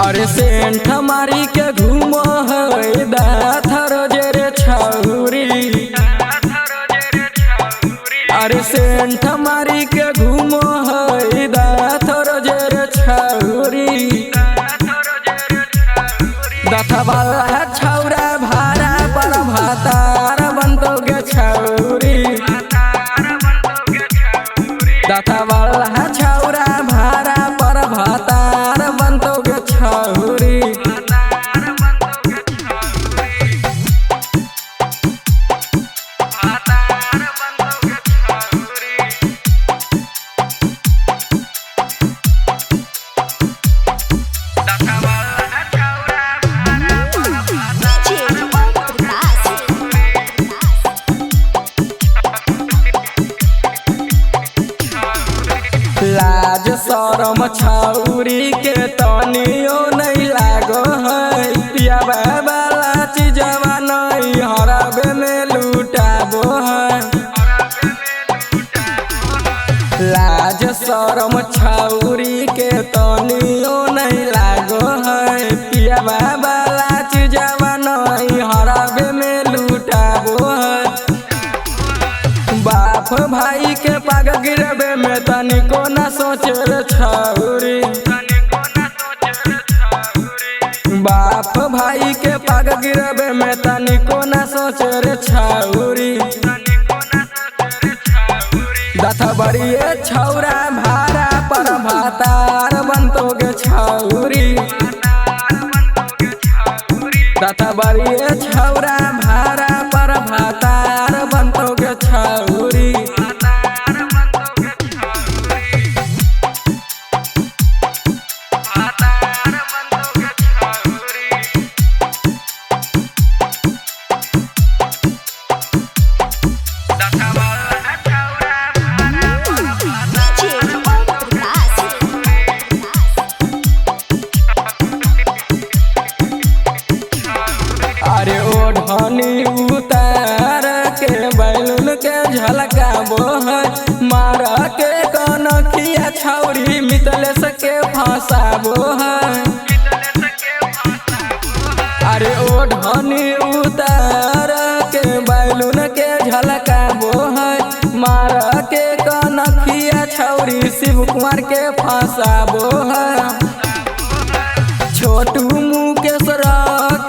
अरे सेंठ मारी के घूमो है दाथर जेरे छौरी। अरे सेंठ मारी के घूमो है दाथर जेरे छौरी। दाथा वाला छौरा भारा पर भातार बनतोगे छौरी। दाथा वाला छौरा भारा पर भातार बनतोगे छौरी। लाज शरम छौरी के तनियो नहीं लागो है। पियाबा वाला चीजवा नहीं हराबे में लुटाबो है। लाज शरम छौरी के तनियो नहीं लागो है। पियाबा वाला चीजवा नहीं हराबे में लुटाबो है। बाप भाई के पाग गिरबे में तनिको न सोचे रे छौरी। बाप भाई के पाग गिरबे में तनिको न सोचे रे छौरी। दाथा बड़िए छौरा भारा पर भातार बनतोगे छौरी। दाथा बड़िए छौरा भारा पर भातार बनतोगे छौरी। अरे ओढ़नी उतार के बैलून के झलकाबो है। मार के कनखिया छौरी मितलेस के फंसाबो है। अरे ओढ़नी उतार के बैलून के झलकाबो है। मार के कनखिया छौरी शिव कुमार के फंसाबो है। छोटू मुकेश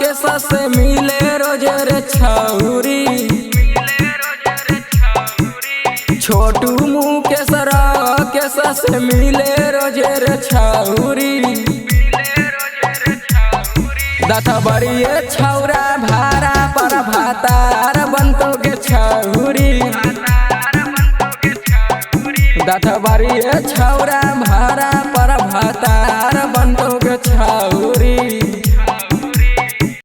के ससे मिले रोजे रे छौरी। छोटू मुकेश के ससे मिले रोजे रे छौरी। दाथा बड़िए छौरा भारा पर भातार बनतोगे छौरी। दाथा बड़िए छौरा भारा पर भातार